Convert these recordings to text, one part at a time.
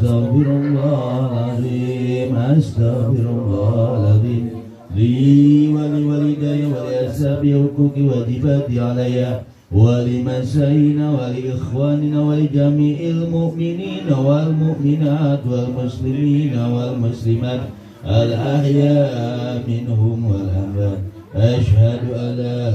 Astaghfirullahaladzim, astaghfirullahaladzim. Li wali walidayya wali ashabi hukuki wajibati alaya wali masyayina wali ikhwanina wali jami'il mu'minina wal mu'minat wal muslimina wal muslimat al ahya minhum wal amwat. Ashhadu an la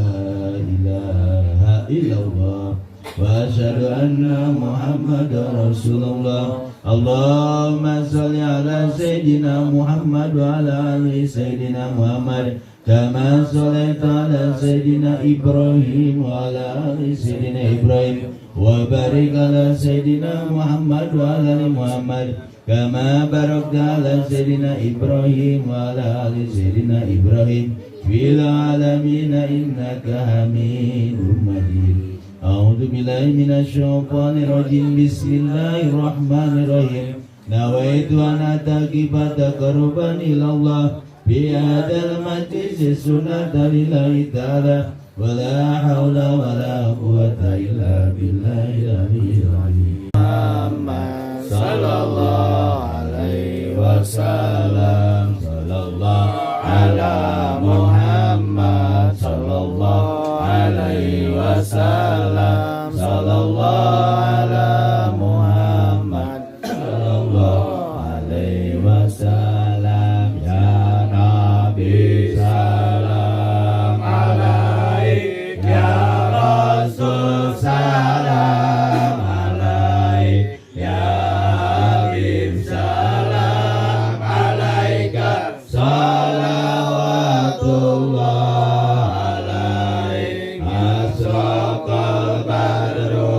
ilaha illallah wa asyhadu anna Muhammadar Rasulullah. Allahumma salli ala Sayyidina Muhammad wa ala ali Sayyidina Muhammad kama sallaita ala Sayyidina Ibrahim wa ala ali Sayyidina Ibrahim wa barik ala Sayyidina Muhammad wa ala ali Muhammad kama barakta ala Sayyidina Ibrahim wa ala ali Sayyidina Ibrahim fil alamin innaka Hamidum Majid. A'udzu billahi minasy syaithanir rajim. Bismillahirrahmanirrahim. Nawaitu an ataqiba taqarruban ila Allah bi hadzal majlis sunnata lillahi ta'ala wa la haula wa la quwwata illa billahil aliyyil azim. Muhammad sallallahu alaihi wasallam. Sallallahu ala Muhammad sallallahu alaihi wasallam. Sallallahu ala Muhammad sallallahu alaihi wasallam. Ya Nabi salam alaik, ya Rasul salam alaik, ya Habib salam alaika. Salawatullah alaik, asraqal badru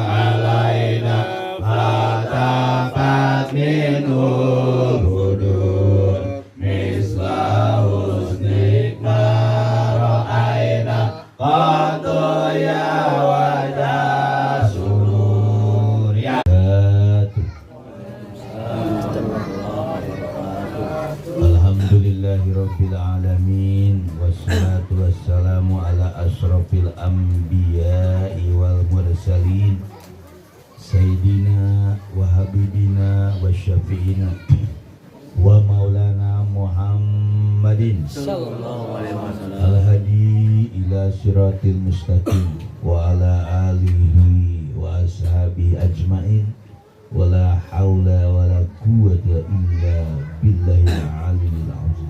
alaina, fatafat minul hudur, misla husnik mara'aina, qadu ya wajah surur ya. Alhamdulillahi rabbil alamin, wassalatu wassalamu ala asrafil anbiya'i wal mursalin, sayyidina wa habibina wa syafi'ina wa maulana Muhammadin sallallahu alaihi wasallam al-hadi ila siratil mustaqim wa ala alihi wa ashabihi ajmain. Wala haula wala quwwata illa billahil aliyyil azim.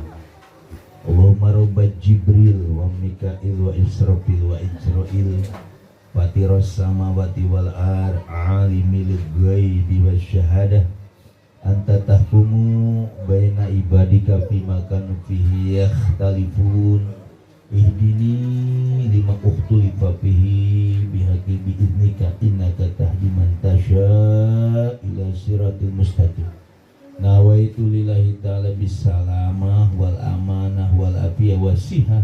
Allahumma rabba Jibril wa Mikail wa Israfil wa Israil fatiras samawati wal ar alimil ghaibi wasyahadah anta tahkumu baina ibadika fima kanu fihi yakhtalifun ihdini lima ukhtulifa fihi bihaqi bi'idnika innaka tahdi man tasya ila siratil mustaqim. Nawaitu lillahi ta'ala bisalamah wal amanah wal afiyah wasihah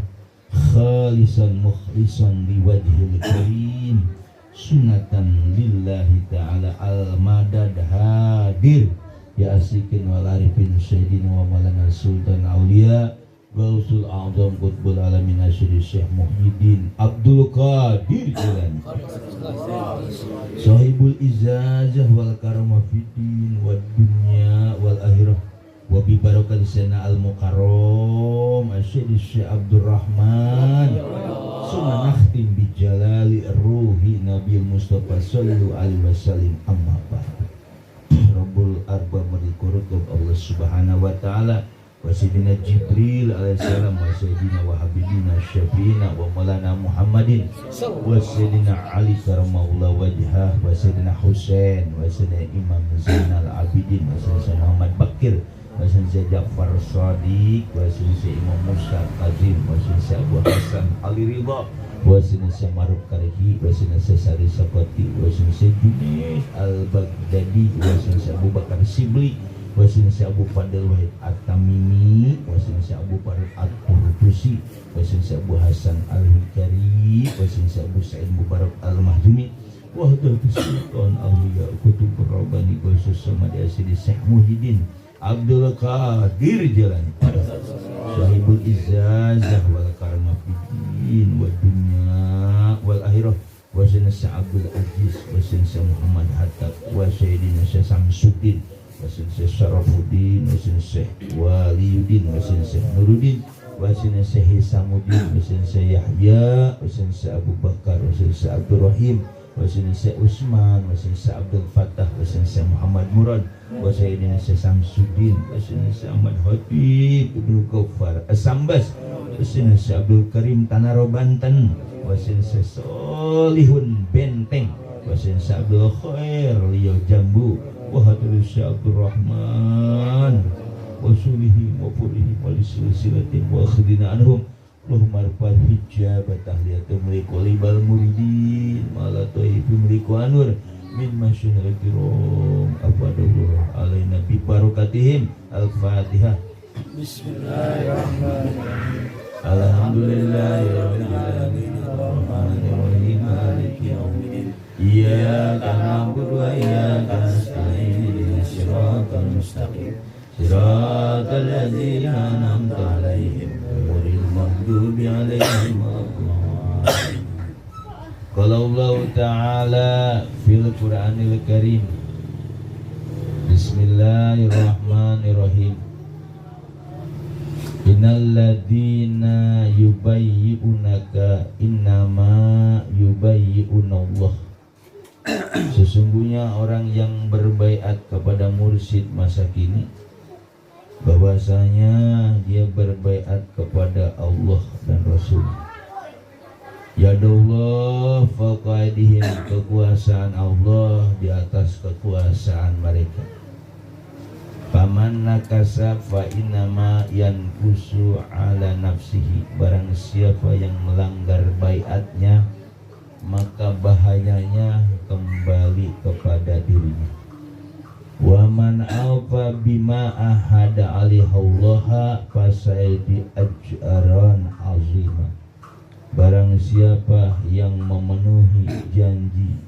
khalisan mukhlisan liwajhil karim sunnatan lillahi ta'ala al madad hadir ya asikin wal arifin sayyidina wa malana sultan awliya Gausul A'zam Qutbul Alamin Asyidi Syekh Muhyiddin Abdul Qadir Jilani Sahibul Izazah wal Karamah Fiddin wad dunya wal akhirah wa bi barakati sana al mukarram Asyidi Syekh Abdul Rahman summa nakhtim bi jalali ruhi Nabi Mustafa sallallahu alaihi wasallam amma ba'd. Rabbul arba merikurut Allah subhanahu wa ta'ala wa sayyidina Jibril alaihissalam wa sayyidina wa habibina syafiina wa maulana Muhammadin wa sayyidina Ali karamahullah wajhah wa sayyidina Husain wa sayyidina Imam Zainal Abidin wa sayyidina Muhammad Bakir wa sayyidina Ja'far Shadiq wa sayyidina Imam Musa Kazim wa sayyidina Abu Hasan Ali Ridha wa sayyidina Maruf Karihi wa sayyidina Sari Sapati wa sayyidina Junaid Al-Baghdadi wa sayyidina Abu Bakar Sibli wasin si Abu Fadil Wahid At-Tamimi, wasin si Abu Farid At-Qurtusi, wasin si Abu Hasan Al-Hikari, wasin si Abu Sa'id Mubarak Al-Mahdumi, wahdatus sultan awliya kutub rabbani wasus samad asidi Syekh Muhyiddin Abdul Qadir Jilani Sahibul Izazah wal Karamah Fiddin wad dunya wal akhirah wasin si Abdul Aziz, wasin si Muhammad Hatta wa Sayyidina Syekh Samsuddin wasin Syekh Syarafuddin, wasin Syekh Waliyuddin, wasin Syekh Nuruddin, wasin Syekh Hisamuddin, wasin Syekh Yahya, wasin Syekh Abu Bakar, wasin Syekh Abdul Rahim, wasin Syekh Usman, wasin Syekh Abdul Fattah, wasin Syekh Muhammad Murad, wasin Syekh Samsuddin, wasin Syekh Ahmad Khatib Ibnu Ghaffar As-Sambas, wasin Syekh Abdul Karim Tanaro Banten, wasin Syekh Solihun Benteng, wasin Syekh Abdul Khair Riau Jambu, wa hadir Syekh Abdul Rahman wasulihi wa furihi wa silsilatin wa khidina anhum Allahumma arfal hijab tahliyatum liqolibal muridin malatoibim liqanur min masyunil kiram abadullah alaina bi barakatihim al-fatihah. Bismillahirrahmanirrahim. Alhamdulillahirabbil alamin arrahmanir rahim maliki yaumiddin iyyaka na'budu wa iyyaka nasta'in ihdinas siratal mustaqim siratal ladzina an'amta 'alaihim ghairil maghdubi 'alaihim waladdallin. Qala Allah ta'ala fil Qur'anil Karim. Bismillahirrahmanirrahim. Innal ladzina yubayyi'unaka innama yubayyi'unallah. Sesungguhnya orang yang berbaiat kepada mursyid masa kini, bahwasanya dia berbaiat kepada Allah dan Rasul. Yadullah fawqa aydihim, kekuasaan Allah di atas kekuasaan mereka. Faman nakasa fa innama yankusu ala nafsihi, barang siapa yang melanggar baiatnya maka bahayanya kembali kepada dirinya. Wa man alfa bima ahada alihallaha fasaidi ajran azimah, barang siapa yang memenuhi janji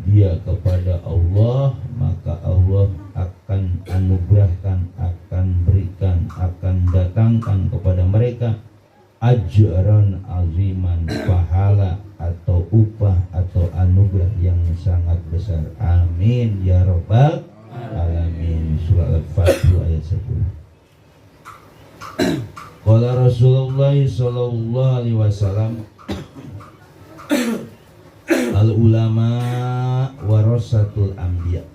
dia kepada Allah, maka Allah akan anugerahkan, akan berikan, akan datangkan kepada mereka ajran aziman, pahala atau upah atau anugerah yang sangat besar. Amin ya rabbal alamin. Surah Al-Fatihah ayat 10. Qala Rasulullah sallallahu alaihi wasallam, al ulama warasatul anbiya.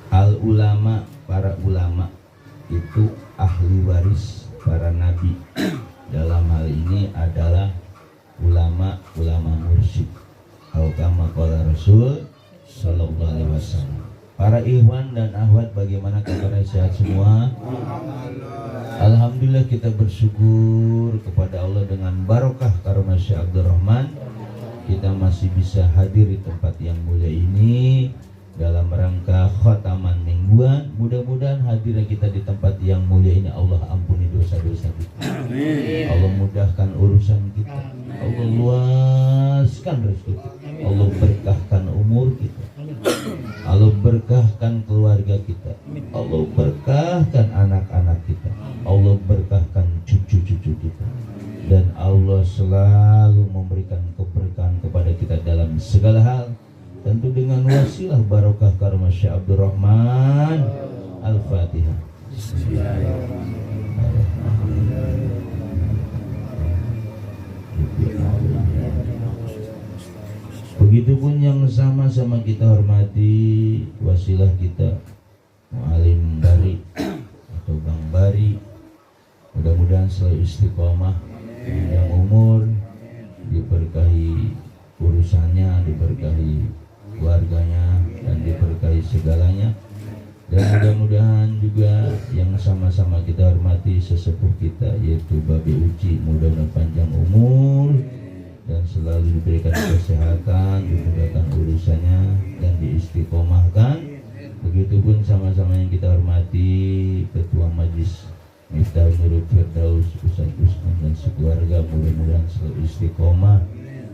Al ulama, para ulama itu ahli waris para nabi. Dalam hal ini adalah ulama mursyid. Atau kama qala Rasul sallallahu alaihi wasallam. Para ikhwan dan akhwat, bagaimana kabar, sehat semua? Alhamdulillah, kita bersyukur kepada Allah dengan barokah karunia Syekh Abdul Rahman kita masih bisa hadir di tempat yang mulia ini dalam rangka khataman mingguan. Mudah-mudahan hadirnya kita di tempat yang mulia ini Allah ampuni dosa-dosa kita. Amin. Allah mudahkan urusan kita. Allah luaskan rezeki kita. Allah berkahkan umur kita. Allah berkahkan keluarga kita. Allah berkahkan anak-anak kita. Allah berkahkan cucu-cucu kita. Dan Allah selalu memberikan keberkahan kepada kita dalam segala hal, tentu dengan wasilah barokah karunia Syekh Abdul Rahman. Al-Fatihah. Begitupun yang sama-sama kita hormati wasilah kita Mu'alim Bari atau Bang Bari, mudah-mudahan selalu istiqomah, panjang umur, diberkahi urusannya, diberkahi keluarganya, dan diberkahi segalanya. Dan mudah-mudahan juga yang sama-sama kita hormati sesepuh kita yaitu Babe Uci, mudah-mudahan panjang umur dan selalu diberikan kesehatan, dimudahkan urusannya dan diistiqomahkan. Begitupun sama-sama yang kita hormati Ketua Majelis Miftahul Nurul Firdaus Ustaz Usman dan sekeluarga, mudah-mudahan selalu istiqomah,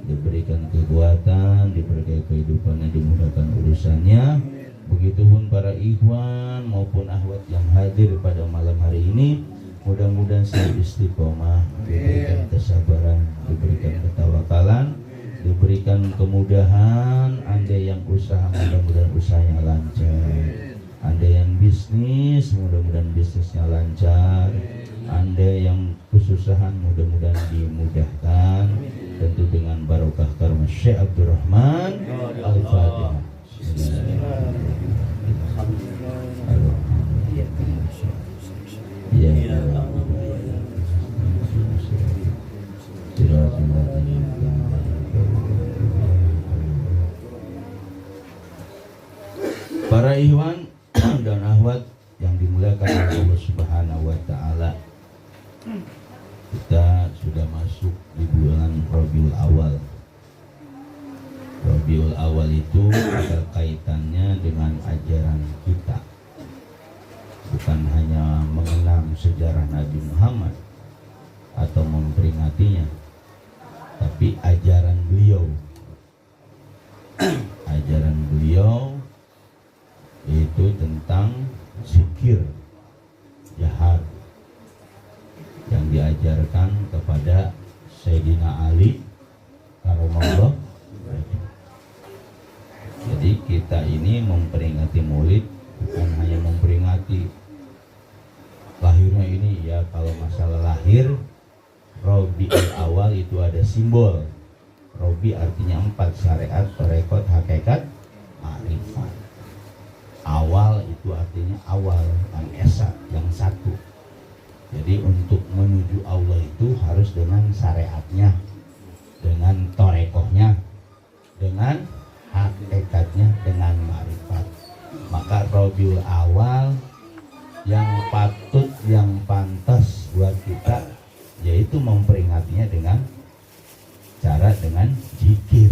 diberikan kekuatan, diberikan kehidupan dan dimudahkan urusannya. Begitupun para ikhwan maupun akhwat yang hadir pada malam hari ini, mudah-mudahan selalu istiqomah, diberikan kesabaran, diberikan ketawakalan, diberikan kemudahan. Anda yang usaha, mudah-mudahan usahanya lancar. Anda yang bisnis, mudah-mudahan bisnisnya lancar. Anda yang kesusahan, mudah-mudahan dimudahkan. Tentu dengan barokah karunia Syekh Abdurrahman. Al-Fatihah. Para ikhwan dan akhwat yang dimuliakan oleh Allah Subhanahu wa taala. Kita sudah masuk di bulan Rabiul Awal. Rabiul Awal itu ada kaitannya dengan ajaran kita. Bukan hanya mengenang sejarah Nabi Muhammad atau memperingatinya, tapi ajaran beliau. Ajaran beliau itu tentang zikir jahar yang diajarkan kepada Sayyidina Ali karamallahu wajhahu. Jadi kita ini memperingati Maulid bukan hanya memperingati lahirnya ini ya. Kalau masalah lahir, Rabiul Awal itu ada simbol. Rabi artinya 4, syariat, tarekat, hakikat, ma'rifat. Awal itu artinya awal, yang esa, yang satu. Jadi untuk menuju Allah itu harus dengan syariatnya, dengan torekohnya, dengan hakikatnya, dengan ma'rifat. Maka Rabiul Awal yang patut, yang pantas buat kita yaitu memperingatinya dengan cara dengan zikir.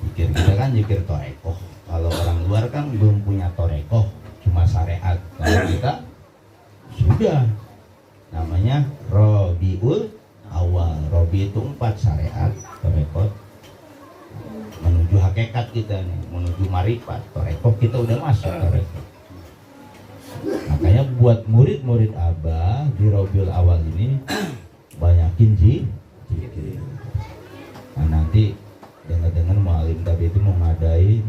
Zikir kita kan zikir torekoh. Kalau orang luar kan belum punya torekoh, cuma syariat. Kalau kita sudah, namanya Rabiul Awal. Rabi itu 4, syariat, torekoh, menuju hakikat kita nih, menuju marifat. Torekoh kita udah masuk torekoh. Makanya buat murid-murid Abah di Rabiul Awal ini banyakin zikir. Nah nanti dengar-dengar mualim tadi itu mau ngadain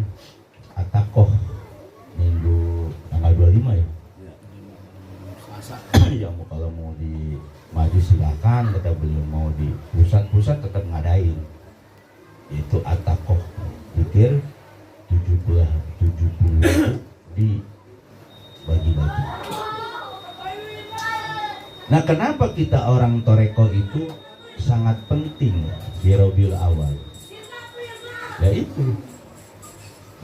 atakoh minggu tanggal 25 ya. Ya kalau mau di maju silakan, kata beliau. Mau di pusat-pusat tetap ngadain. Itu atakoh zikir 70 di bagi-bagi. Nah kenapa kita orang toreko itu sangat penting di Rabiul Awal? Yaitu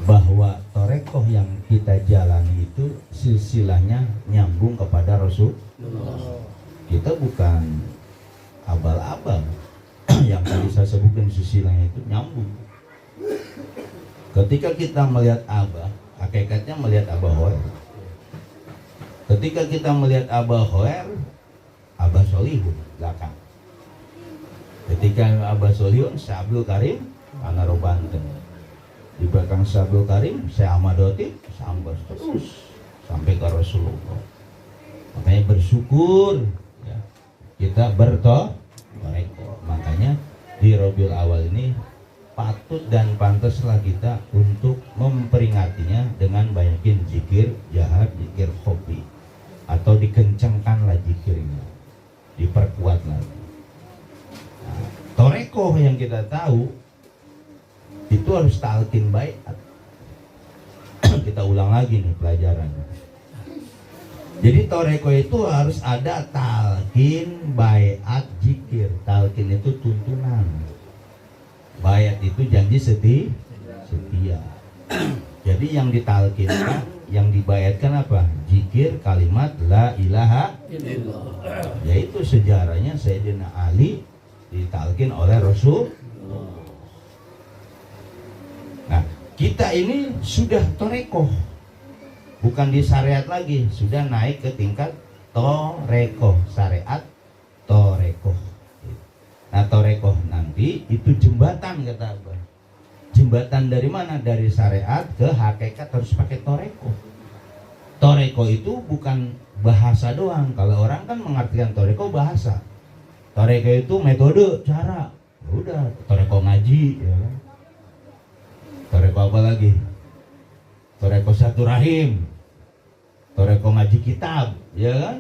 bahwa torekoh yang kita jalani itu silsilahnya nyambung kepada Rasul. Kita bukan abal-abal. Yang tadi saya sebutkan silsilahnya itu nyambung. Ketika kita melihat Abah, hakikatnya melihat Abah Hoer. Ketika kita melihat Abah Hoer, Abah Solihun belakang. Ketika Abah Solihun, Syekh Abdul Karim, Anaro Banten. Di belakang Syekh Abdul Karim, Syekh Ahmad Doti, sampai terus sampai ke Rasulullah. Makanya bersyukur ya, kita bertoreko. Makanya di Rabiul Awal ini patut dan pantaslah kita untuk memperingatinya dengan banyakin zikir jahar, zikir khofi, atau dikencangkanlah zikirnya, diperkuat lagi. Nah, toreko yang kita tahu itu harus talqin baiat. Kita ulang lagi nih pelajarannya. Jadi toreko itu harus ada talqin baiat zikir. Talqin itu tuntunan, baiat itu janji setia. Jadi yang ditalqinkan, yang dibayatkan apa? Zikir kalimat la ilaha illallah. Yaitu sejarahnya Sayyidina Ali ditalqin oleh Rasul. Nah, kita ini sudah torekoh, bukan di syariat lagi, sudah naik ke tingkat torekoh, syariat torekoh. Nah, torekoh nanti itu jembatan, kata Abah. Jembatan dari mana? Dari syariat ke hakikat harus pakai toreko. Toreko itu bukan bahasa doang. Kalau orang kan mengartikan toreko bahasa. Toreko itu metode, cara. Udah, toreko ngaji, ya kan? Toreko apa lagi? Toreko satu rahim. toreko ngaji kitab, ya kan?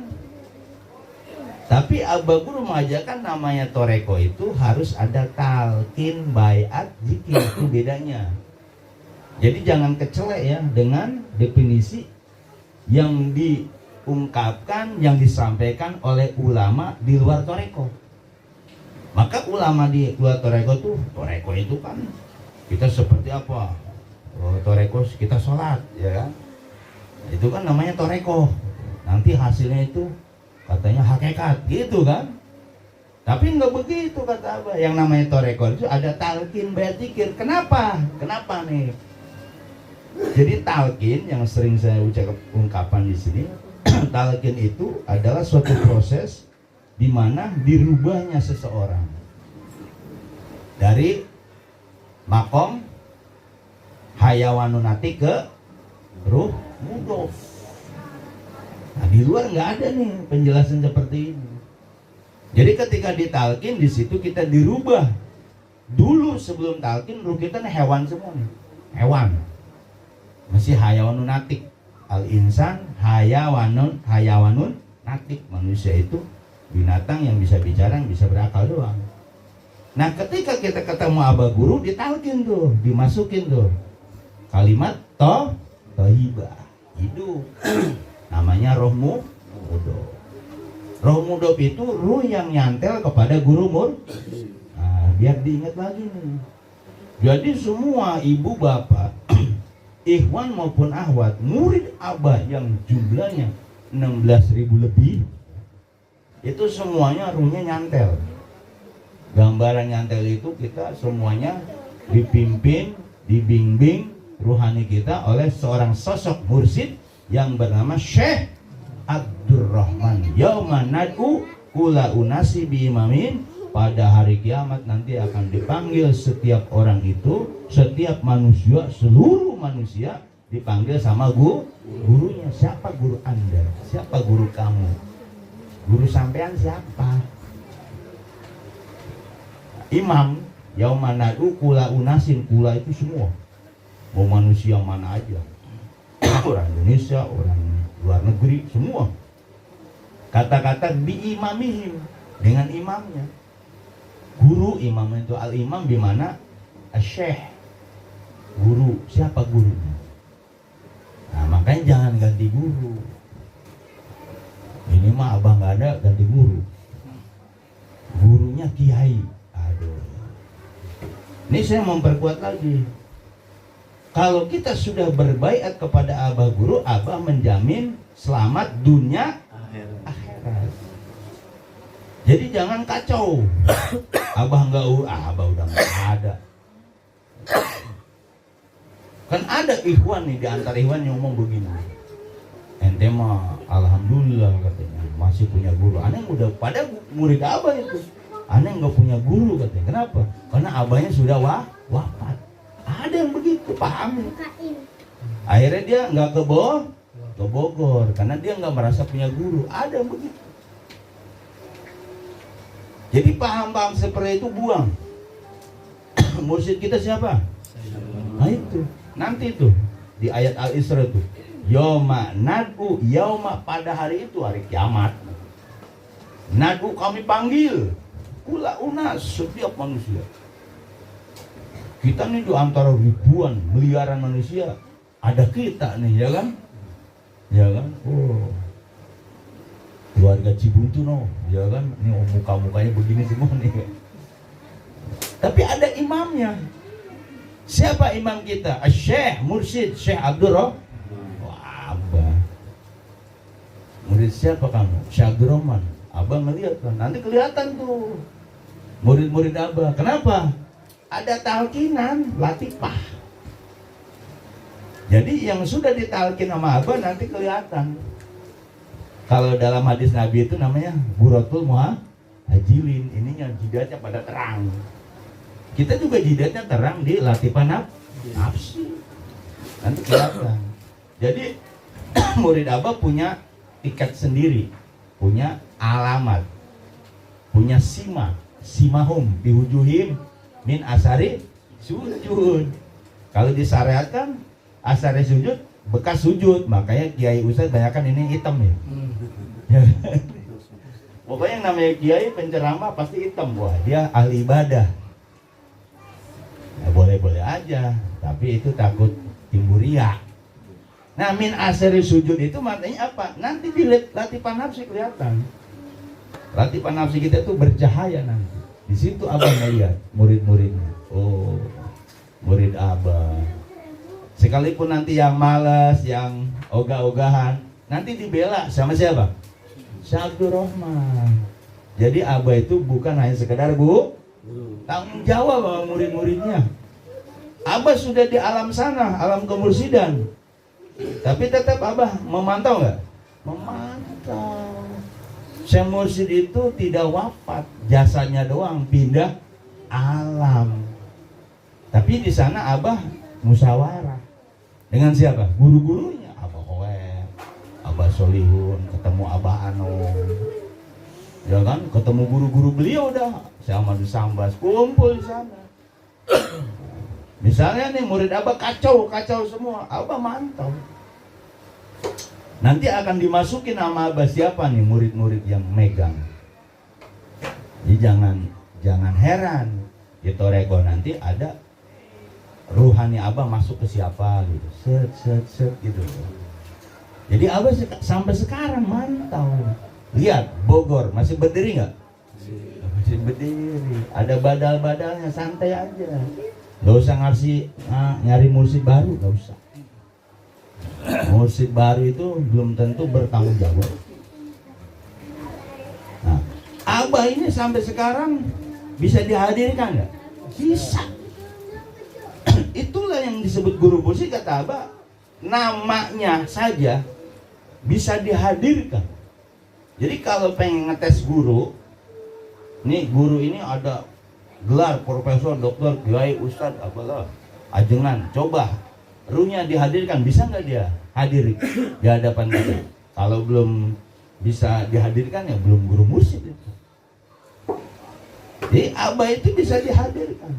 Tapi Abah Guru mengajarkan namanya toreko itu harus ada talqin, baiat, zikir, itu bedanya. Jadi jangan kecelek ya dengan definisi yang diungkapkan, yang disampaikan oleh ulama di luar toreko. Maka ulama di luar toreko itu kan kita seperti apa? Toreko kita sholat, ya kan? Itu kan namanya toreko. Nanti hasilnya itu katanya hakikat, gitu kan? Tapi nggak begitu kata Abah. Yang namanya toreko itu ada talqin, baiat, zikir. Kenapa? Kenapa nih? Jadi talqin yang sering saya ungkapan di sini, talqin itu adalah suatu proses di mana dirubahnya seseorang dari makom hayawanunati ke ruh mudhof. Nah, di luar nggak ada nih penjelasan seperti ini. Jadi ketika ditalqin di situ kita dirubah. Dulu sebelum talqin ruh kita nih hewan semua nih. Hewan. Masih hayawanun natik. Al insan hayawanun natik. Manusia itu binatang yang bisa bicara, yang bisa berakal doang. Nah ketika kita ketemu Abah Guru ditalqin tuh, dimasukin tuh kalimat tohibah, hidup. Namanya roh mudhof. Roh mudhof itu ruh yang nyantel kepada guru Nah, biar diingat lagi nih. Jadi semua ibu bapak ikhwan maupun ahwat murid Abah yang jumlahnya 16.000 lebih, itu semuanya ruhnya nyantel. Gambaran nyantel itu kita semuanya dipimpin, dibimbing ruhani kita oleh seorang sosok mursyid yang bernama Syekh Abdurrahman. Yauma nad'u kula unasi bi imamin. Pada hari kiamat nanti akan dipanggil setiap orang itu, setiap manusia, seluruh manusia dipanggil sama gurunya. Siapa guru Anda? Siapa guru kamu? Guru sampean siapa? Imam. Yauma nad'u kula unasin. Kula itu semua, mau manusia mana aja, orang Indonesia, orang luar negeri, semua. Kata-kata bi imamihim, dengan imamnya. Guru, imam itu al-imam di mana syekh. Guru, siapa gurunya? Nah, makanya jangan ganti guru. Ini mah Abah nggak ada ganti guru. Gurunya kiai. Aduh. Ini saya memperkuat lagi. Kalau kita sudah berbaiat kepada Abah Guru, Abah menjamin selamat dunia akhirat. Jadi jangan kacau. Abah Abah udah nggak ada. Kan ada ikhwan nih, di antara ikhwan yang ngomong begini. Ente mah alhamdulillah katanya masih punya guru. Aneh udah pada murid Abah itu. Aneh nggak punya guru katanya. Kenapa? Karena Abahnya sudah wafat. Ada yang begitu, paham? Akhirnya dia nggak ke Bogor karena dia nggak merasa punya guru. Ada yang begitu. Jadi paham-paham seperti itu buang. Mursyid kita siapa? Nah itu, nanti itu di ayat Al-Isra itu. Yauma nad'u, yauma pada hari itu, hari kiamat. Nad'u kami panggil kula unas, setiap manusia. Kita nih di antara ribuan, miliaran manusia, ada kita nih, ya kan? Ya kan? Oh. Keluarga Cibuntu no, ya kan? Ini muka-mukanya begini semua nih. Tapi ada imamnya. Siapa imam kita? Syekh Mursyid Syekh Abdurrahman. Wah, Abah. Murid siapa kamu? Syekh Abdurrahman. Abah ngeliat kan, nanti kelihatan tuh murid-murid Abah. Kenapa? Ada talqinan, latifah. Jadi yang sudah ditalkin sama Abah nanti kelihatan. Kalau dalam hadis Nabi itu namanya buratul muhajilin. Ininya jidatnya pada terang. Kita juga jidatnya terang di latifah nafsi. Nanti kelihatan. Jadi murid Abah punya tiket sendiri, punya alamat, punya simahum bihujuhim min asari sujud. Kalau disyariatkan asari sujud bekas sujud, makanya Kiai Ustadz banyakan ini hitam ya. Pokoknya yang namanya Kiai penceramah pasti hitam, wah dia ahli ibadah. Ya, boleh-boleh aja, tapi itu takut timbul riya. Nah, min asari sujud itu maknanya apa? Nanti di latipan nafsi kelihatan. Latipan nafsi kita itu bercahaya nanti. Di situ abah melihat murid-muridnya. Oh, murid abah. Sekalipun nanti yang malas, yang ogah-ogahan, nanti dibela sama siapa? Abdurrahman. Jadi abah itu bukan hanya sekedar tanggung jawab sama murid-muridnya. Abah sudah di alam sana, alam kemursidan. Tapi tetap abah memantau nggak? Memantau. Syekh Mursyid itu tidak wafat, jasanya doang pindah alam. Tapi di sana abah musyawarah dengan siapa? Guru-gurunya. Abah Hoer, Abah Solihun, ketemu Abah Anom. Ya kan, ketemu guru-guru beliau dah. Syekh Ahmad Sambas kumpul di sana. Misalnya nih murid abah kacau semua, abah mantau. Nanti akan dimasukin sama abah siapa nih murid-murid yang megang. Jadi jangan heran, di Toreko nanti ada ruhani abah masuk ke siapa gitu, set gitu. Jadi abah sampai sekarang mantau. Lihat Bogor masih berdiri nggak? Masih berdiri. Ada badal-badalnya, santai aja. Gak usah nyari mursyid baru, gak usah. Mursyid baru itu belum tentu bertanggung jawab. Nah, abah ini sampai sekarang bisa dihadirkan nggak? Bisa. Itulah yang disebut guru mursyid, kata abah. Namanya saja bisa dihadirkan. Jadi kalau pengen ngetes guru, nih guru ini ada gelar profesor, doktor, kiai, ustadz, apalah, ajengan, coba ruhnya dihadirkan, bisa nggak dia hadir di hadapan kita? Kalau belum bisa dihadirkan ya belum guru mursyid itu. Jadi abah itu bisa dihadirkan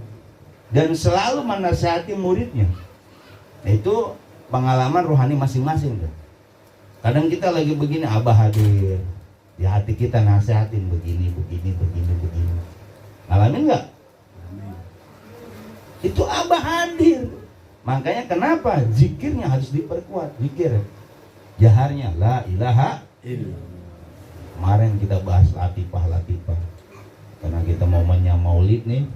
dan selalu menasihati muridnya. Itu pengalaman rohani masing-masing tuh. Kadang kita lagi begini, abah hadir di hati kita, nasihatin begini. Ngalamin nggak? Itu abah hadir. Makanya kenapa zikirnya harus diperkuat. Zikir jaharnya la ilaha illallah. Kemarin kita bahas latifah. Karena kita momennya maulid nih.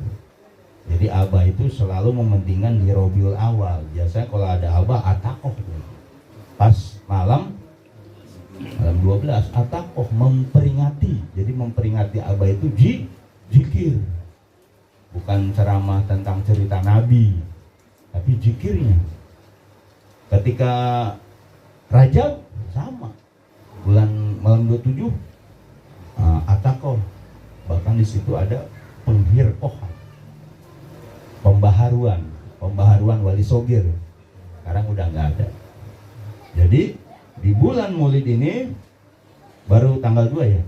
Jadi abah itu selalu mementingkan di Rabiul Awal. Biasanya kalau ada abah atakoh. Pas malam 12 atakoh memperingati. Jadi memperingati abah itu zikir. Bukan ceramah tentang cerita Nabi, tapi zikirnya. Ketika Rajab sama, bulan malam 27 atakoh. Bahkan di situ ada penghirkohan, pembaharuan wali sogir. Sekarang udah nggak ada. Jadi di bulan Maulid ini baru tanggal 2 ya.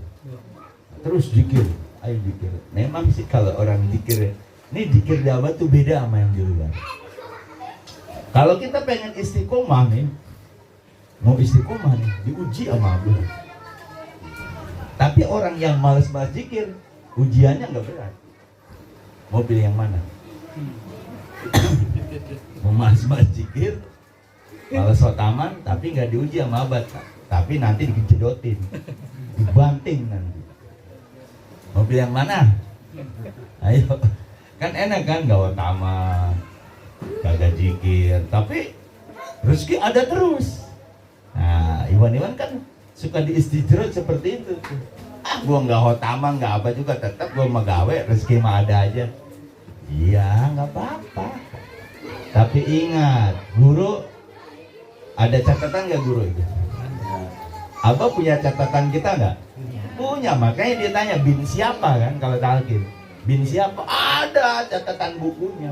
Terus zikir. Ayo zikir. Memang sih kalau orang zikir, ini zikir di abad tuh beda sama yang di luar. Kalau kita pengen istiqomah nih, mau istiqomah nih, diuji sama Allah. Tapi orang yang malas-malas zikir, ujiannya nggak berat. Mau pilih yang mana? Mau malas-malas zikir, malas sotaman, tapi nggak diuji sama abad, tapi nanti dijedotin, dibanting nanti. Mobil yang mana? Ayo, kan enak kan, gak utama, kagak zikir, tapi rezeki ada terus. Nah, Iwan kan suka diistijrot seperti itu. Gua nggak hotama, nggak apa juga, tetap gua magawe, rezeki mah ada aja. Iya, nggak apa-apa. Tapi ingat, guru ada catatan nggak guru itu? Abah punya catatan kita nggak? Punya, makanya dia tanya bin siapa kan kalau talqin. Bin siapa? Ada catatan bukunya.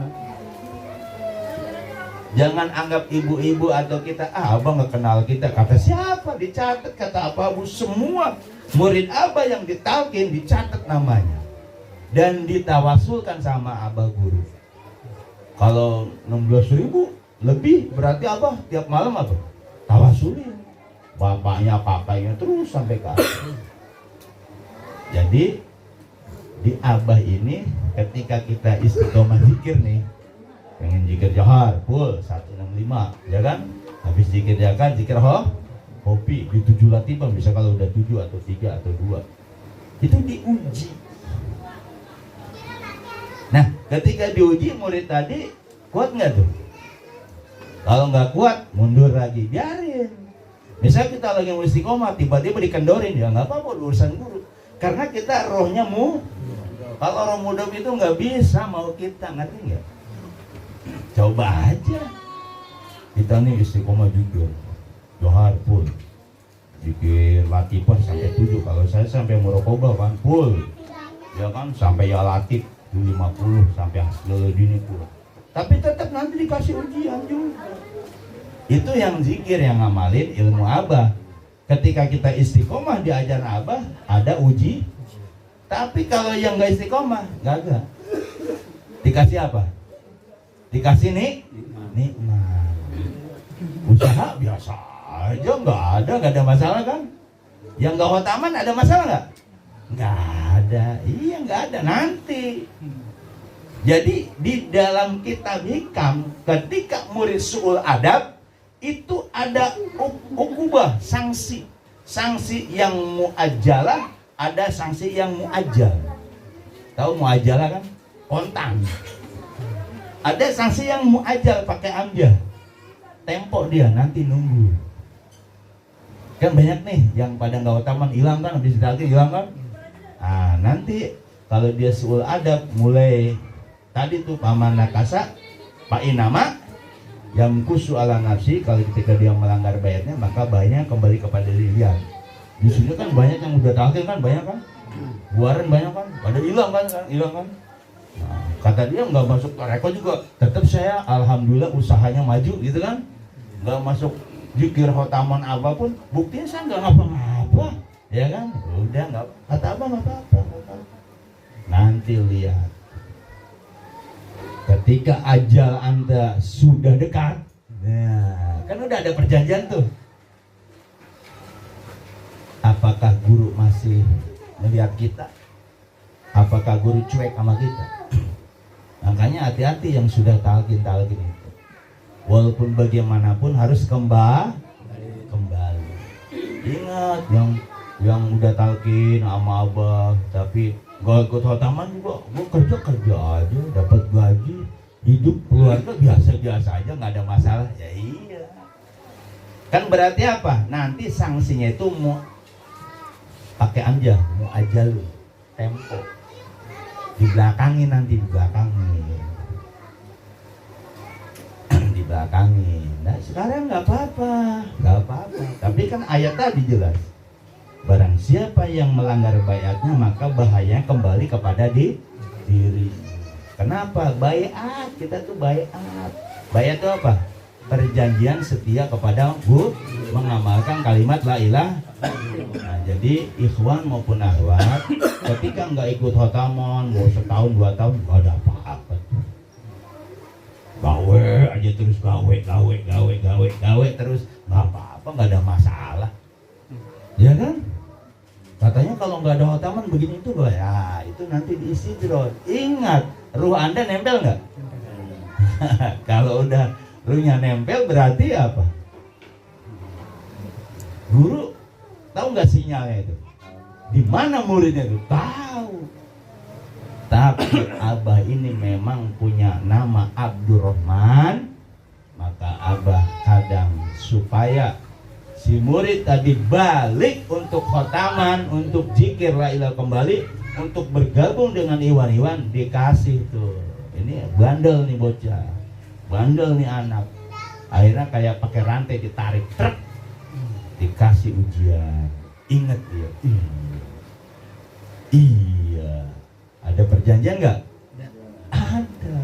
Jangan anggap ibu-ibu atau kita, abah nggak kenal kita. Kata siapa? Dicatat, kata apa bu? Semua murid abah yang ditalqin dicatat namanya dan ditawasulkan sama abah guru. Kalau 16.000 lebih berarti abah tiap malam apa? tawasulin bapaknya kakaknya terus sampai ke atas. Jadi di abah ini ketika kita istiqomah zikir nih, pengen zikir johar full 165 ya kan, habis zikir jakan zikir hobi di 7 latifah, bisa kalau udah 7 atau 3 atau 2 itu diuji. Nah ketika diuji murid tadi kuat nggak tuh? Kalau nggak kuat mundur lagi, biarin. Misalnya kita lagi mau istiqomah tiba-tiba dikendorin, ya nggak apa-apa, urusan guru. Karena kita rohnya kalau roh muda itu nggak bisa mau kita, ngerti nggak? Coba aja kita nih istiqomah juga johar full, zikir latifah sampai 7. Kalau saya sampai muraqabah kan full, ya kan, sampai ya latif 50 sampai hasil dini pula. Tapi tetap nanti dikasih ujian juga. Itu yang zikir, yang ngamalin ilmu abah. Ketika kita istiqomah diajar abah, ada uji. Tapi kalau yang nggak istiqomah, gagal. Dikasih apa? Dikasih nikmat. Usaha biasa aja, nggak ada masalah kan? Yang nggak khotaman ada masalah nggak? Nggak ada. Iya, nggak ada nanti. Jadi di dalam kitab hikam, ketika murid su'ul adab itu ada ukubah, sanksi yang muajjalah, ada sanksi yang muajjal. Tahu muajjalah kan? Kontan. Ada sanksi yang muajjal pakai amjad, tempo dia nanti nunggu. Kan banyak nih yang pada nggak utaman hilang kan, habis ditagih hilang kan. Nah nanti kalau dia su'ul adab mulai tadi tuh paman nakasa pak inama yang kusu ala nafsi, kalau ketika dia melanggar bayatnya maka bayatnya kembali kepada dirinya. Di sini kan banyak yang udah talqin kan, banyak kan, buaran banyak kan, pada hilang kan. Nah, kata dia nggak masuk rekod juga, tetap saya alhamdulillah usahanya maju gitu kan, nggak masuk zikir khotaman apapun, buktinya saya nggak ngapa-ngapa, ya kan, udah nggak kata apa nggak apa-apa. Nanti lihat. Ketika ajal Anda sudah dekat, nah, kan udah ada perjanjian tuh. Apakah guru masih melihat kita? Apakah guru cuek sama kita? Makanya hati-hati yang sudah talqin itu. Walaupun bagaimanapun harus kembali. Ingat yang udah talqin sama abah, tapi gak ikut khotaman juga, gue kerja aja, dapat gaji, hidup keluarga biasa-biasa aja, nggak ada masalah. Ya iya. Kan berarti apa? Nanti sanksinya itu mau pakai amjad, mau aja lu, tempo. Dibelakangin nanti, dibelakangin. Nah sekarang nggak apa-apa. Tapi kan ayat tadi jelas. Barang siapa yang melanggar bayatnya maka bahayanya kembali kepada diri. Kenapa? Bayat, kita tuh bayat. Bayat itu apa? Perjanjian setia kepada mengamalkan kalimat la ilaha. Nah, jadi ikhwan maupun akhwat, ketika nggak ikut khotamon mau setahun 2 tahun nggak ada apa-apa. Gawe aja terus, gawe terus, nggak apa-apa, nggak ada masalah. Ya kan? Katanya kalau nggak ada khotaman begini itu loh ya, itu nanti diistidroj. Ingat, ruh Anda nempel nggak? Kalau udah ruhnya nempel berarti apa? Guru tahu nggak sinyalnya itu? Di mana muridnya itu? Tahu. Tapi abah ini memang punya nama Abdurrahman, maka abah kadang supaya si murid tadi balik untuk khotaman, untuk zikir la ilaha kembali, untuk bergabung dengan iwan-iwan, dikasih tuh. Ini bandel nih bocah, bandel nih anak. Akhirnya kayak pakai rantai ditarik, truk, dikasih ujian. Ingat dia, iya. Ada perjanjian nggak? Ada.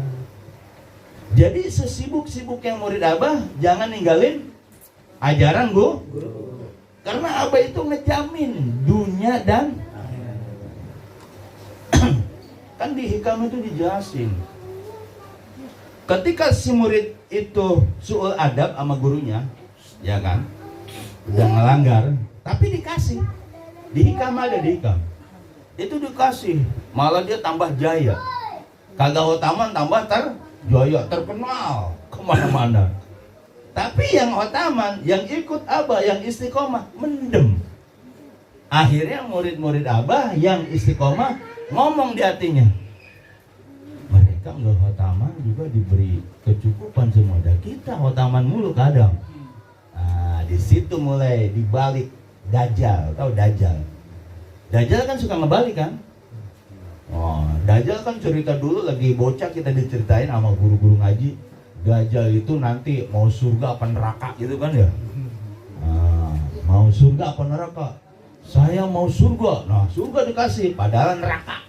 Jadi sesibuk-sibuk yang murid abah, jangan ninggalin ajaran guru. Karena abah itu ngejamin dunia dan kan di hikam itu dijelasin. Ketika si murid itu su'ul adab sama gurunya, ya kan? udah ngelanggar, tapi dikasih, dihikam ada dihikam, itu dikasih, malah dia tambah jaya, kagak hotaman tambah terjaya, terkenal kemana-mana. Tapi yang hotaman, yang ikut Abah, yang istiqomah, mendem. Akhirnya murid-murid Abah yang istiqomah ngomong di hatinya, mereka nggak hotaman juga diberi kecukupan semua, dan kita hotaman mulu kadang. Nah, di situ mulai dibalik Dajjal, tahu Dajjal? Dajjal kan suka ngebalik kan? Oh, Dajjal kan cerita dulu lagi bocah kita diceritain sama guru-guru ngaji. Dajjal itu nanti mau surga apa neraka gitu kan ya? Nah, mau surga apa neraka? Saya mau surga. Nah, surga dikasih, padahal neraka.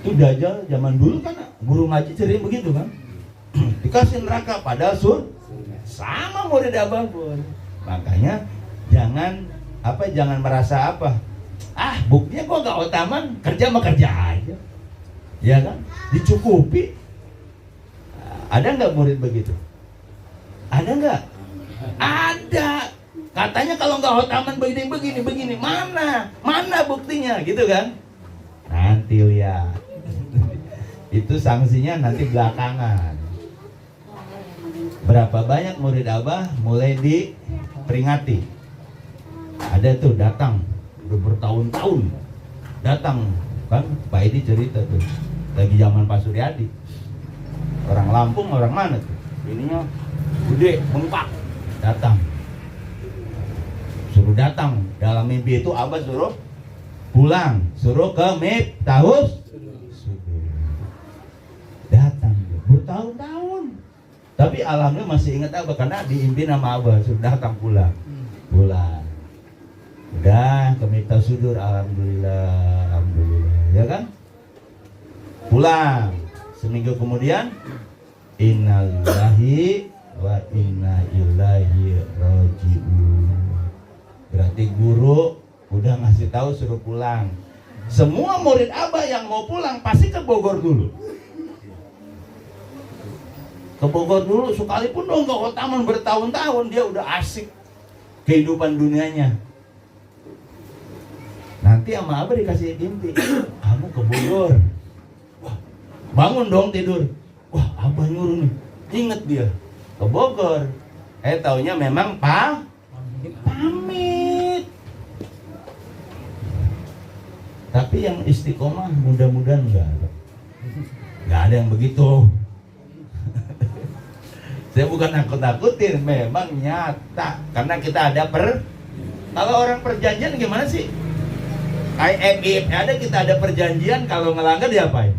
Itu Dajjal zaman dulu kan guru ngaji cerita begitu kan? Dikasih neraka, padahal surga. Sama murid Abah pun. Makanya jangan merasa apa. Ah, buktinya gua gak otaman, kerja mah kerja aja. Ya kan? Dicukupi. Ada nggak murid begitu? Ada nggak? Ada. Katanya kalau nggak hotaman begini. Mana buktinya, gitu kan? Nanti lihat. Itu sanksinya nanti belakangan. Berapa banyak murid Abah mulai diperingati? Ada tuh datang, udah bertahun-tahun datang, kan? Pak Edi cerita tuh, lagi zaman Pak Suryadi. Orang Lampung, orang mana tuh? Ininya gede, bengkak, datang. Suruh datang. Dalam mimpi itu Abah suruh pulang, suruh ke Miftahus. Datang, bertahun-tahun. Tapi alhamdulillah masih ingat Abah karena diimpin sama Abah, suruh datang pulang. Udah ke Miftahus Sudur, alhamdulillah, ya kan? Pulang. Seminggu kemudian, innalillahi wa inna ilaihi raji'un. Berarti guru udah ngasih tahu suruh pulang. Semua murid Abah yang mau pulang pasti ke Bogor dulu. Ke Bogor dulu, sekalipun dong gak hotaman bertahun-tahun, dia udah asik kehidupan dunianya. Nanti sama Abah dikasih mimpi, kamu ke Bogor. Bangun dong tidur. Wah, Abah nyuruh nih. Ingat dia ke Bogor. Taunya memang pamit. Tapi yang istiqomah mudah-mudahan enggak ada yang begitu. Saya bukan nakut-nakutin, memang nyata. Karena kita ada kalau orang perjanjian gimana sih? IMF ada, kita ada perjanjian, kalau ngelanggar diapain?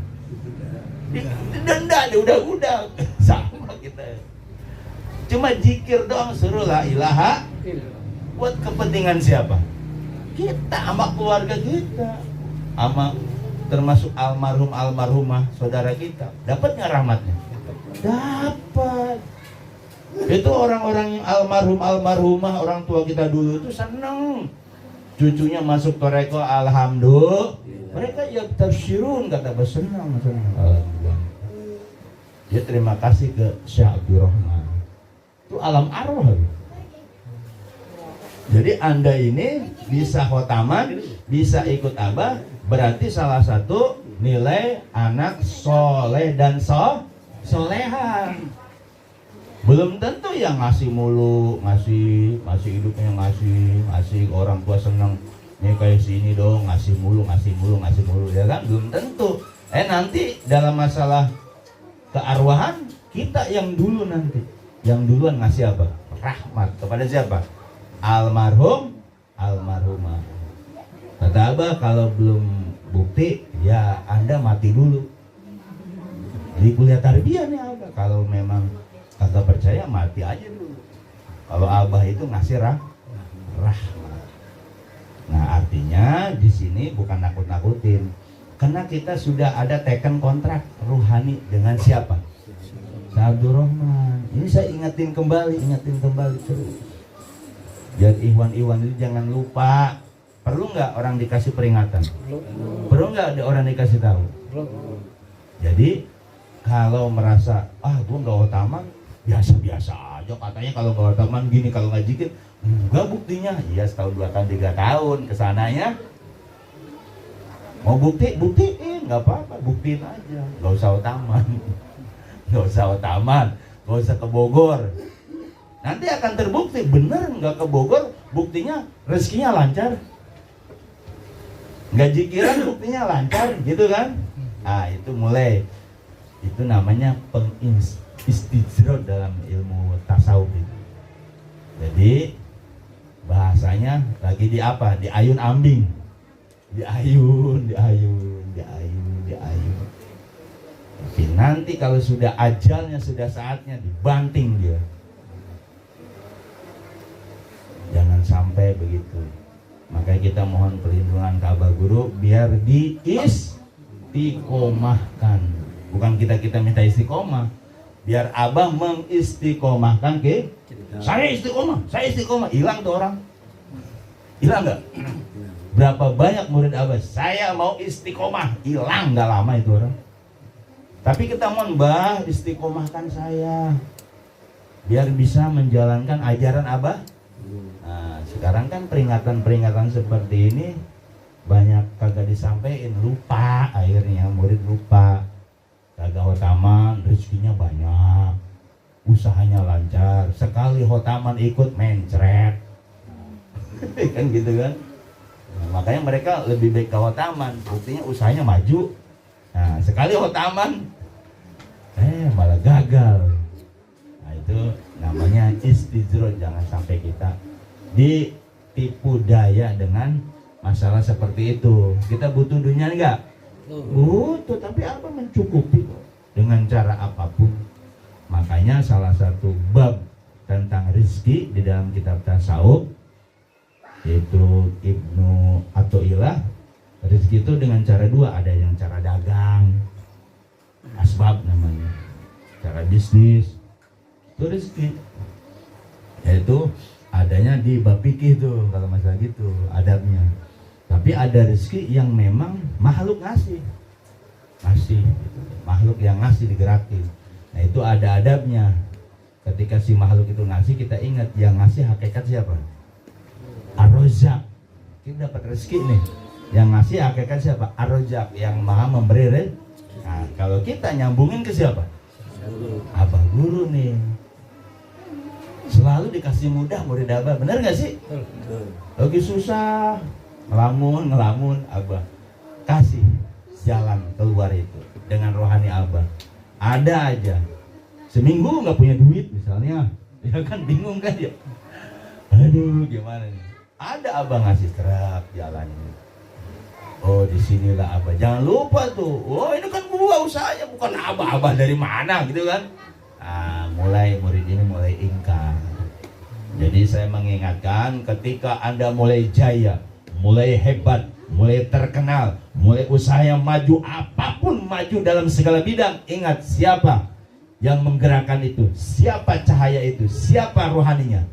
Denda, udah sama kita. Cuma zikir doang, suruh la ilaha. Buat kepentingan siapa? Kita sama keluarga kita, sama termasuk almarhumah saudara kita. Dapat nggak rahmatnya? Dapat. Itu orang-orang yang almarhumah orang tua kita dulu itu seneng cucunya masuk toreko, alhamdulillah. Mereka ya tafsirun, kata bersenang. Alhamdulillah. Dia terima kasih ke Syekh Abdurrahman. Itu alam arwah. Jadi Anda ini bisa khotaman, bisa ikut Abah, berarti salah satu nilai anak soleh dan soleha. Belum tentu yang ngasih mulu, ngasih hidupnya ngasih orang tua seneng. Nih kayak sini dong, ngasih mulu, ya kan? Belum tentu. Nanti dalam masalah kearwahan kita yang dulu nanti, yang duluan ngasih apa? Rahmat kepada siapa? Almarhumah. Kata Abah, kalau belum bukti, ya Anda mati dulu. Jadi kuliah tarbiyah nih Abah. Kalau memang kagak percaya, mati aja dulu. Kalau Abah itu ngasih rahmat. Nah, artinya di sini bukan nakut-nakutin, karena kita sudah ada teken kontrak ruhani dengan siapa? Abdurrahman. Ini saya ingetin kembali terus. Jadi Ikhwan itu jangan lupa. Perlu nggak orang dikasih peringatan? Perlu nggak ada orang dikasih tahu? Jadi kalau merasa gue nggak otaman, biasa-biasa aja katanya, kalau nggak otaman gini, kalau nggak zikir Enggak buktinya, iya setahun 2 tahun 3 tahun kesananya. Mau buktiin, nggak apa-apa, buktiin aja, nggak usah utaman, nggak usah utaman, nggak usah ke Bogor. Nanti akan terbukti bener nggak ke Bogor, buktinya rezekinya lancar, nggak jikiran buktinya lancar, gitu kan? Ah itu mulai, itu namanya pengistijrod dalam ilmu tasawuf itu. Jadi bahasanya lagi di apa? Di ayun ambing. Diayun. Tapi nanti kalau sudah ajalnya, sudah saatnya, dibanting dia. Jangan sampai begitu. Makanya kita mohon perlindungan ke Abah Guru biar diistiqomahkan. Bukan kita minta istiqomah. Biar Abah mengistiqomahkan ke saya istiqomah. Hilang tuh orang. Hilang nggak? Berapa banyak murid Abah, saya mau istiqomah, hilang nggak lama itu orang. Tapi kita mohon, Mbah, istiqomahkan saya biar bisa menjalankan ajaran Abah. Nah, sekarang kan peringatan seperti ini banyak kagak disampaikan, lupa, akhirnya murid lupa. Kagak hotaman, rezekinya banyak, usahanya lancar, sekali hotaman ikut mencret. Kan gitu kan. Nah, makanya mereka lebih baik ke hotaman, buktinya usahanya maju. Nah, sekali hotaman malah gagal. Nah, itu namanya istijrod. Jangan sampai kita ditipu daya dengan masalah seperti itu. Kita butuh dunia enggak? Butuh, tapi apa mencukupi dengan cara apapun. Makanya salah satu bab tentang rezeki di dalam kitab tasawuf yaitu Ibnu Athaillah, rezeki itu dengan cara dua, ada yang cara dagang, asbab namanya, cara bisnis, itu rezeki. Yaitu adanya di bab fikih tuh, kalau masalah gitu adabnya. Tapi ada rezeki yang memang makhluk ngasih, makhluk yang ngasih digerakin. Nah itu ada adabnya. Ketika si makhluk itu ngasih, kita ingat yang ngasih hakikat siapa? Ar-Razzaq. Kita dapat rezeki nih. Yang ngasih hakikat siapa? Ar-Razzaq, yang maha memberi. Nah, kalau kita nyambungin ke siapa? Abah Guru nih. Selalu dikasih mudah murid Abah, bener gak sih? Lagi susah, ngelamun, Abah kasih jalan keluar itu dengan rohani Abah. Ada aja seminggu nggak punya duit misalnya, ya kan bingung kan ya. Aduh gimana nih? Ada Abah ngasih terap jalannya. Oh disinilah Abah. Jangan lupa tuh. Oh ini kan gua usahanya, bukan Abah dari mana gitu kan? Nah, mulai murid ini mulai ingkar. Jadi saya mengingatkan, ketika Anda mulai jaya, mulai hebat, mulai terkenal, mulai usahanya maju, apapun maju dalam segala bidang, ingat siapa yang menggerakkan itu, siapa cahaya itu, siapa rohaninya?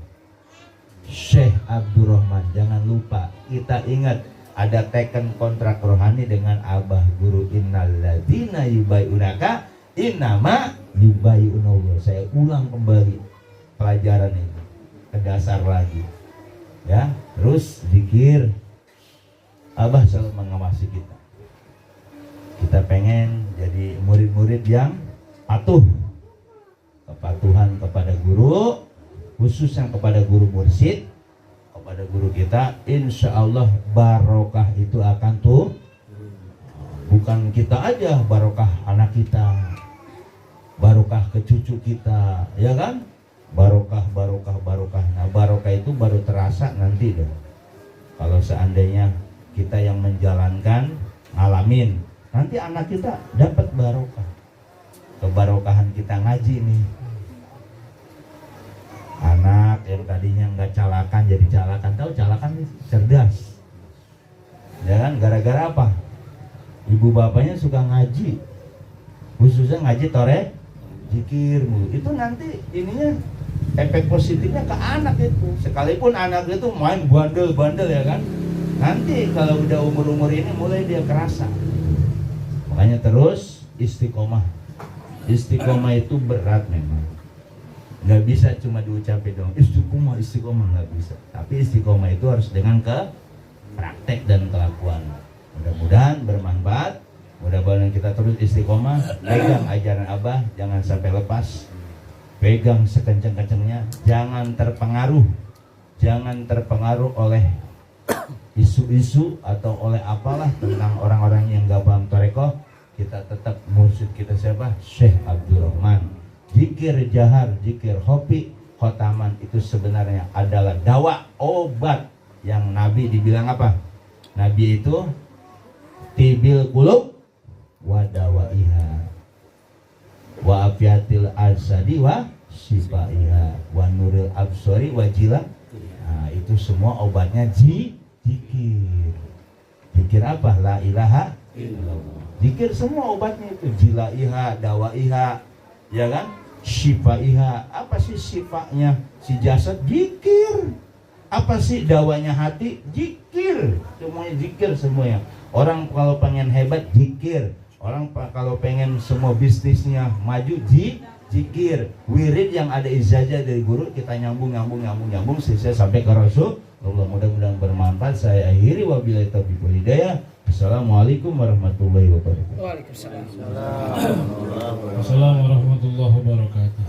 Syekh Abdurrahman. Jangan lupa, kita ingat ada teken kontrak rohani dengan Abah Guru. Innalladzina yubayunaka innama yubayunallah. Saya ulang kembali pelajaran ini ke dasar lagi ya. Terus zikir. Abah selalu mengawasi kita. Kita pengen jadi murid-murid yang patuh, kepatuhan kepada guru, khususnya kepada guru mursyid, kepada guru kita. Insya Allah barokah itu akan tuh. Bukan kita aja, barokah anak kita, barokah ke cucu kita, ya kan? Barokah. Nah barokah itu baru terasa nanti deh, kalau seandainya kita yang menjalankan, ngalamin, nanti anak kita dapat barokah. Kebarokahan kita ngaji nih. Anak yang tadinya nggak calakan jadi calakan. Tahu calakan nih, cerdas. Ya kan, gara-gara apa? Ibu bapaknya suka ngaji, khususnya ngaji toreh, zikir. Itu nanti ininya efek positifnya ke anak itu. Sekalipun anak itu main bandel ya kan, nanti kalau udah umur-umur ini mulai dia kerasa. Makanya terus istiqomah. Istiqomah itu berat memang. Nggak bisa cuma diucapin dong istiqomah nggak bisa. Tapi istiqomah itu harus dengan praktek dan kelakuan. Mudah-mudahan bermanfaat. Mudah-mudahan kita terus istiqomah, pegang ajaran Abah, jangan sampai lepas. Pegang sekencang-kencangnya, jangan terpengaruh oleh isu-isu atau oleh apalah tentang orang-orang yang gak paham tarekoh. Kita tetap mursyid kita siapa? Syekh Abdurrahman. Zikir jahar, zikir hopi, khotaman itu sebenarnya adalah dawa, obat yang Nabi dibilang apa? Nabi itu tibil qulub wa dawaiha wa afiatil asadi wa sifaiha wa nuril absori wa jila. Nah, itu semua obatnya zikir apa? La ilaha illallah. Zikir semua obatnya itu jilaiha, dawaiha, ya kan? Sifaiha. Apa sih sifanya si jasad? Zikir. Apa sih dawanya hati? Zikir. Semuanya zikir semuanya. Orang kalau pengen hebat zikir. Orang kalau pengen semua bisnisnya maju zikir. Wirid yang ada ijazah dari guru kita nyambung sehingga sampai ke Rasul. Allah, mudah-mudahan bermanfaat. Saya akhiri wabillahi taufiq wal hidayah. Assalamualaikum warahmatullahi wabarakatuh. Waalaikumsalam warahmatullahi wabarakatuh.